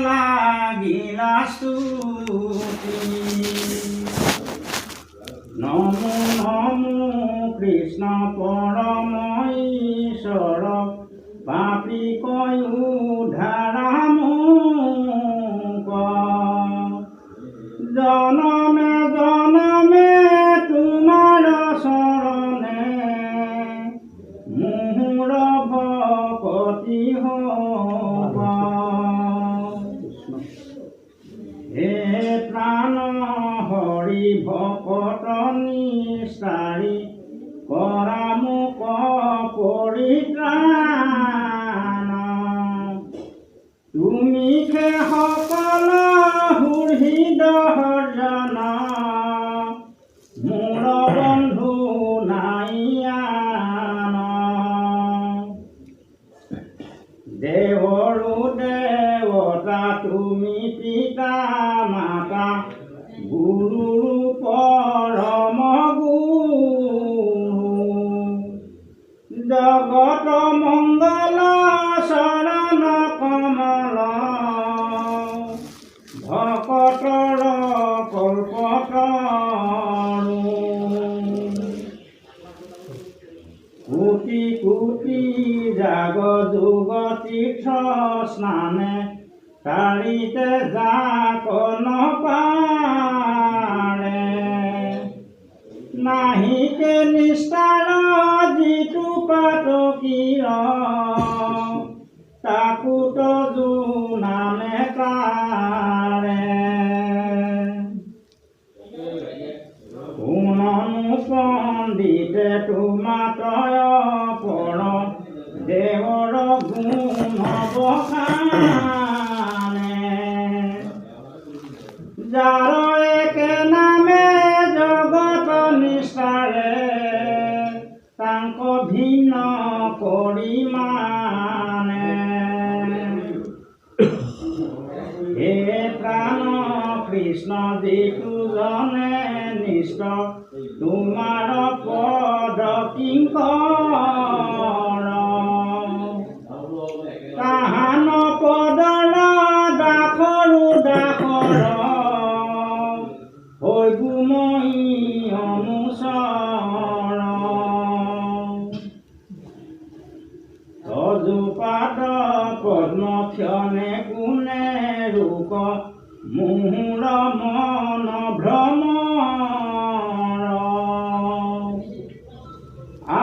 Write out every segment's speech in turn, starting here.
লাগিলা স্তুতি। নমো নমো কৃষ্ণ পৰম ঈশ্বৰ, পাপী কৈ উদ্ধাৰা মোক। জনমে জনমে তোমাৰ চৰণে মোৰ ভকতি হওক। হে প্ৰাণ হৰি ভকত নিস্তাৰি, কৰা মোক পৰিত্ৰাণ। তুমি খে সকল হৃদয় জনা, মোৰ বন্ধু নাই আন। দেৱৰো দেৱতা তুমি পিতা মাতা, গুৰুৰ পৰম গুৰু। জগত মংগল চৰণ কমল, ভকতৰ কল্পতৰু। কোটি কোটি জাগ যোগ তীৰ্থ স্নানে, তাৰিতে যাক নপাৰে। নাহিকে নিস্তাৰ যিটো পাতকীৰ, তাকোতো জোনানে তাৰে। শুননো পণ্ডিতে তোমাতয় পৰ, দেৱৰ গুণ বখানে। যাৰ একে নামে জগত নিস্তাৰে, তাংক ভিন্ন পৰিমাণে। হে প্ৰাণ কৃষ্ণ যিটো জনে নিষ্ঠ, তোমাৰ পদ কিংকৰ। তাহান পদৰ দাসৰো দাসৰ, হৈবো মই অনুচৰ। তজুপাদ পদ্মক্ষণে কোনে ৰোক, মোৰ মন ভ্ৰমৰ।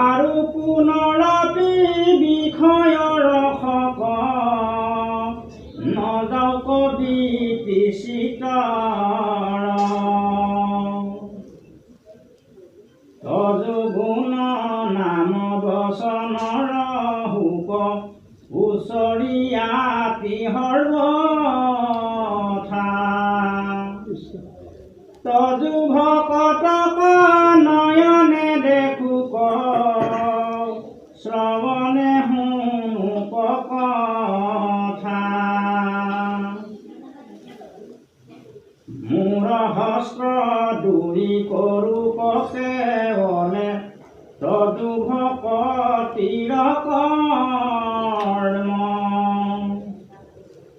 আৰু পুনৰপি বিষয়ৰ শক, নযাও কবিতি চিতৰ। তজু গুণ নাম বচনৰ হুক, উচৰিয়াতি সৰ্বথা। তজু ভকতক নয়নে দেখুক, শ্ৰৱণে শুনুক কথা। মোৰ হস্ত দুৰি কৰোক সেৱনে, তজু ভকতিৰ কৰ্ম।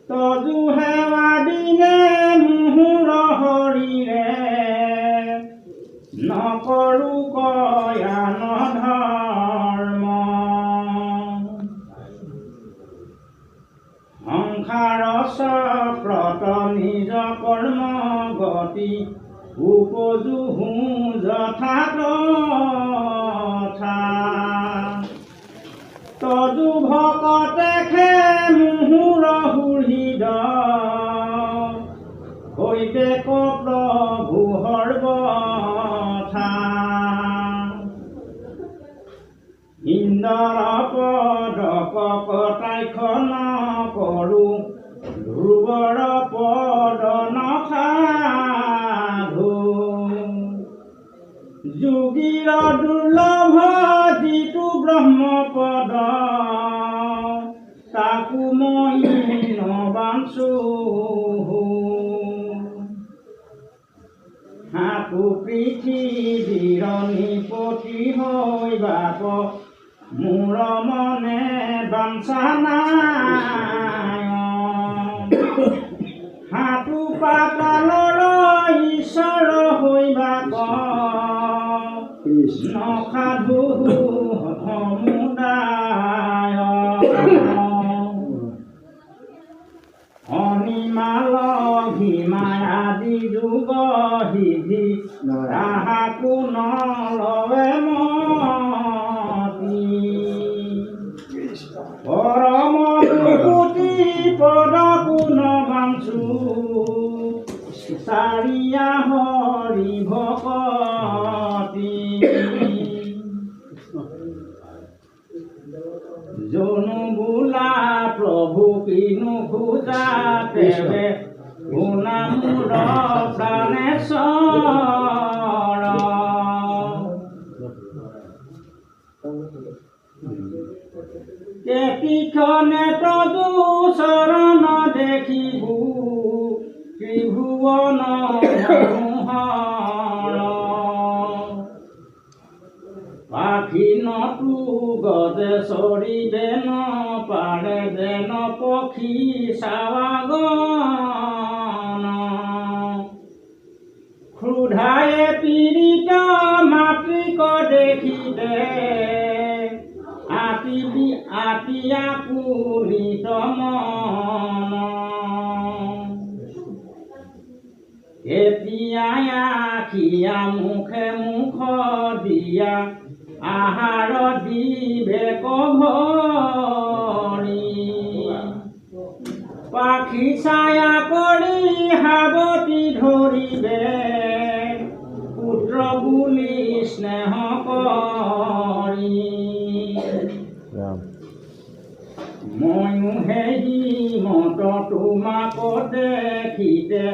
তজু সেৱা দিনে মুহুৰ হৰিৰে, নকৰো কয়ান ধৰ্ম। সংসাৰ চক্ৰত নিজ কৰ্ম গতি, উপজো যথা তথা। তজু ভকতে খে মুহুৰ হৃদয়, হৈতে প্ৰভু সৰ্বথা। ইন্দ্ৰ পদক কটাইখন কৰো, ধ্ৰুৱৰ পদ নসাধু। যোগীৰ দুৰ্লভ যিটো ব্ৰহ্মপদ, তাকো মই নবাঞ্চো। হাতু পৃথিৱীৰ নিপতি হৈ বাপ, মোৰ মনে বাঞ্ছা নাই। অনিমাল ভীমায়াদি যুগ সিদ্ধি তাহাকো নলৱে মতি পৰম দুকুটি পদ গুণ বাঞ্চু চাৰিয়া হৰি ভকতি জনু বোলা প্ৰভু কিনো খোজা তেৱে গুণা মূৰ প্ৰাণেশ্বৰ কেতিখনে তদু চৰণ দেখিবু ত্ৰিভুৱন মনোহৰ পাখি নতু গজে চৰিবে ন পাৰে যেন পক্ষী চাৱাগন ক্ষুধায়ে পীড়িত মাতৃক দেখিতে আতিয়া কুলিত মন এতিয়া আখিয়া মুখে মুখ দিয়া আহাৰ দিবে কভৰি পাখি ছায়া কৰি সাৱটি ধৰিবে পুত্ৰ বুলি স্নেহ কৰি ময়ো হেৰি মত তোমাক দেখিতে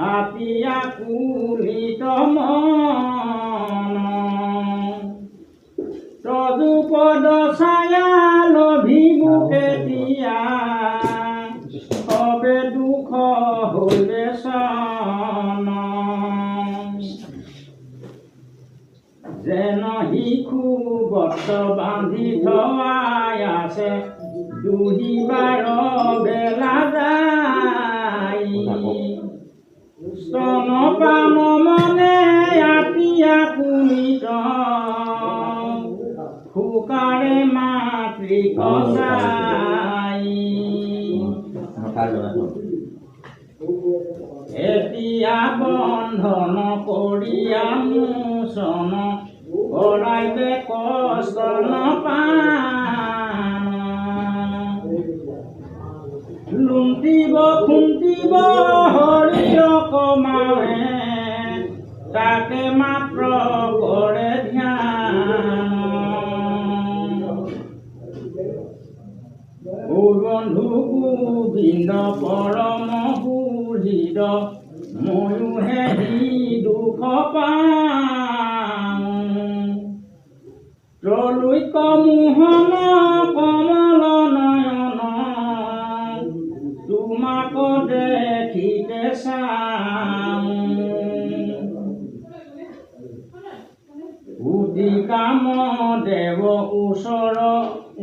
আতিয়া কুলিত মন তদুপদ ছায়া লভিবু কেতিয়া সবে দুখ হইবে চন যেন শিশু বত বান্ধি থোৱাই আছে দুহিবাৰ বেলা যায় স্তনপান মনে আতিয়া কুলিত ফুকাৰে মাতৃক চাই এতিয়া বন্ধন কৰিয়া মোচন কৰাইবে কষ্ট নপান লুণ্টিব খুন্তিব হৰিৰ কমাৱে তাকে মাত্ৰ কৰে ধ্যান ও বন্ধু গোবিন্দ পৰম সুহৃদ ময়ো হেৰি দুখ পাওঁ ত্ৰৈলোক্য মোহন কমল নয়ন তোমাক দেখিতে চাওঁ উদি কাম দেৱ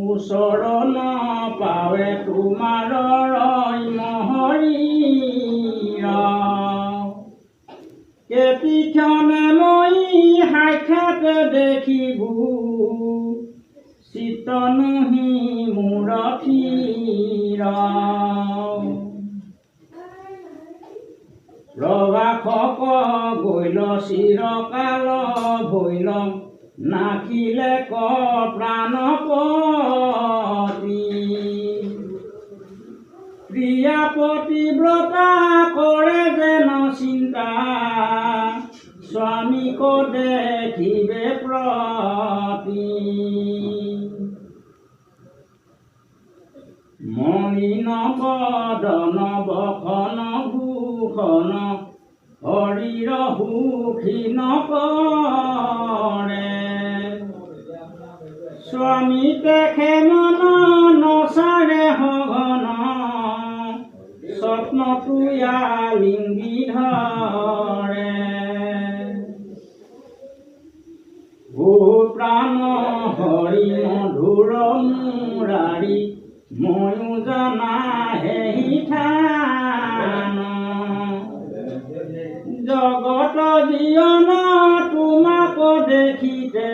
ওচৰ নাপাৱে তোমাৰ মহৰীৰ কেতিক্ষণে মই সাক্ষাৎ দেখিবু চিত্ত নুহি মোৰ থিৰ প্ৰভাসক গৈল চিৰকাল ভৈল নাখিলে ক প্ৰাণপতি প্ৰিয়া পতিব্ৰতা কৰে যেন চিন্তা স্বামীক দেখিবে প্ৰতি মলিন বদন বখন ভূষণ শৰীৰ সুখী নকৰে স্বামী দেখে মন নচাৰে সঘন স্বপ্নটো লিংগি ধৰে ভূ প্ৰাণ হৰি মধুৰ মুৰাৰী ময়ো জনা হেহি থান জগত জীৱন তোমাক দেখিতে